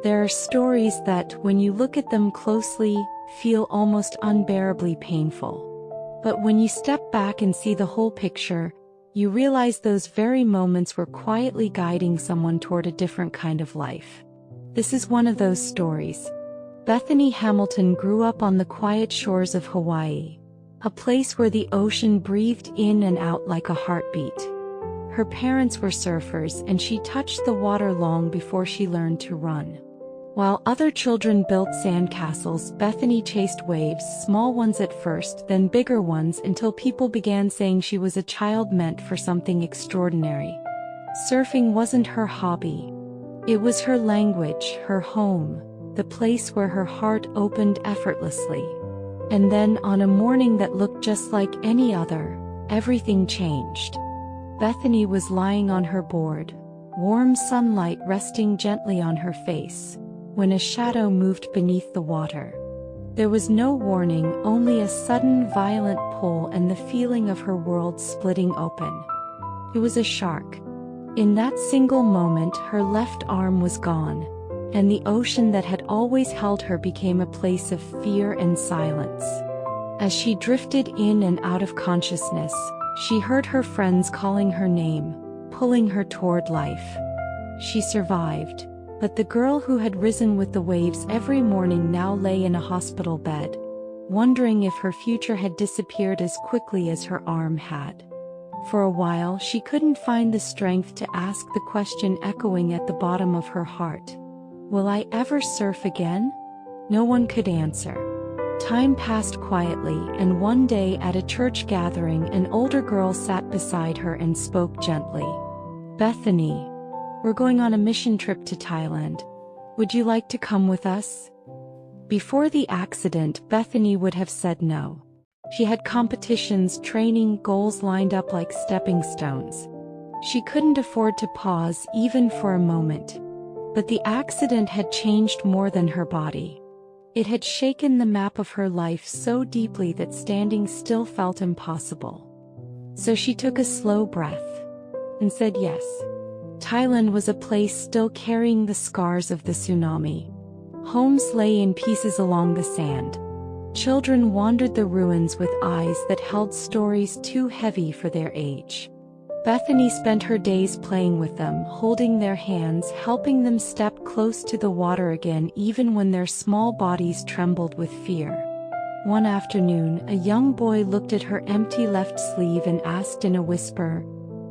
There are stories that, when you look at them closely, feel almost unbearably painful. But when you step back and see the whole picture, you realize those very moments were quietly guiding someone toward a different kind of life. This is one of those stories. Bethany Hamilton grew up on the quiet shores of Hawaii, a place where the ocean breathed in and out like a heartbeat. Her parents were surfers, and she touched the water long before she learned to run. While other children built sandcastles, Bethany chased waves, small ones at first, then bigger ones, until people began saying she was a child meant for something extraordinary. Surfing wasn't her hobby. It was her language, her home, the place where her heart opened effortlessly. And then, on a morning that looked just like any other, everything changed. Bethany was lying on her board, warm sunlight resting gently on her face, when a shadow moved beneath the water. There was no warning, only a sudden violent pull and the feeling of her world splitting open. It was a shark. In that single moment, her left arm was gone, and the ocean that had always held her became a place of fear and silence. As she drifted in and out of consciousness, she heard her friends calling her name, pulling her toward life. She survived. But the girl who had risen with the waves every morning now lay in a hospital bed, wondering if her future had disappeared as quickly as her arm had. For a while she couldn't find the strength to ask the question echoing at the bottom of her heart. Will I ever surf again? No one could answer. Time passed quietly, and one day at a church gathering an older girl sat beside her and spoke gently. Bethany, we're going on a mission trip to Thailand. Would you like to come with us? Before the accident, Bethany would have said no. She had competitions, training, goals lined up like stepping stones. She couldn't afford to pause even for a moment. But the accident had changed more than her body. It had shaken the map of her life so deeply that standing still felt impossible. So she took a slow breath and said yes. Thailand was a place still carrying the scars of the tsunami. Homes lay in pieces along the sand. Children wandered the ruins with eyes that held stories too heavy for their age. Bethany spent her days playing with them, holding their hands, helping them step close to the water again even when their small bodies trembled with fear. One afternoon, a young boy looked at her empty left sleeve and asked in a whisper,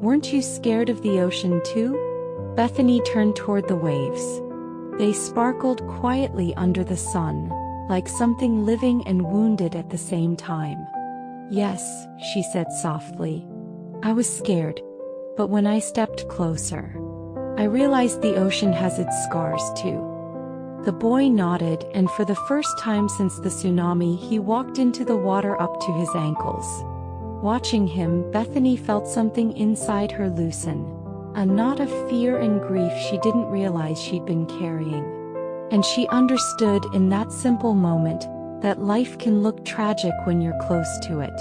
"Weren't you scared of the ocean too?" Bethany turned toward the waves. They sparkled quietly under the sun, like something living and wounded at the same time. "Yes," she said softly. "I was scared. But when I stepped closer, I realized the ocean has its scars too." The boy nodded, and for the first time since the tsunami, he walked into the water up to his ankles. Watching him, Bethany felt something inside her loosen, a knot of fear and grief she didn't realize she'd been carrying. And she understood in that simple moment that life can look tragic when you're close to it.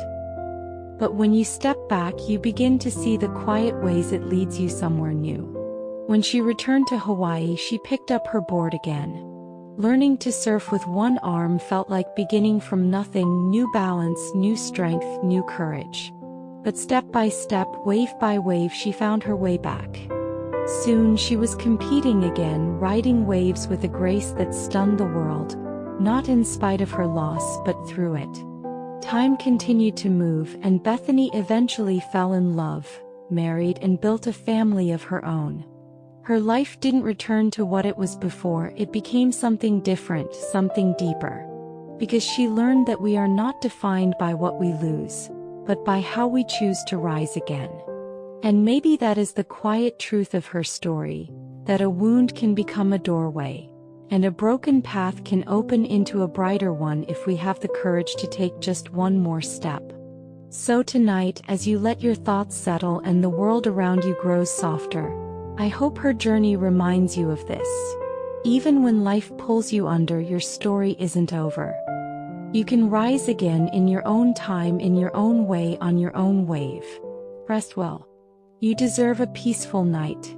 But when you step back, you begin to see the quiet ways it leads you somewhere new. When she returned to Hawaii, she picked up her board again. Learning to surf with one arm felt like beginning from nothing, new balance, new strength, new courage. But step by step, wave by wave, she found her way back. Soon she was competing again, riding waves with a grace that stunned the world, not in spite of her loss but through it. Time continued to move, and Bethany eventually fell in love, married, and built a family of her own. Her life didn't return to what it was before, it became something different, something deeper. Because she learned that we are not defined by what we lose, but by how we choose to rise again. And maybe that is the quiet truth of her story, that a wound can become a doorway, and a broken path can open into a brighter one if we have the courage to take just one more step. So tonight, as you let your thoughts settle and the world around you grows softer, I hope her journey reminds you of this. Even when life pulls you under, your story isn't over. You can rise again in your own time, in your own way, on your own wave. Rest well. You deserve a peaceful night.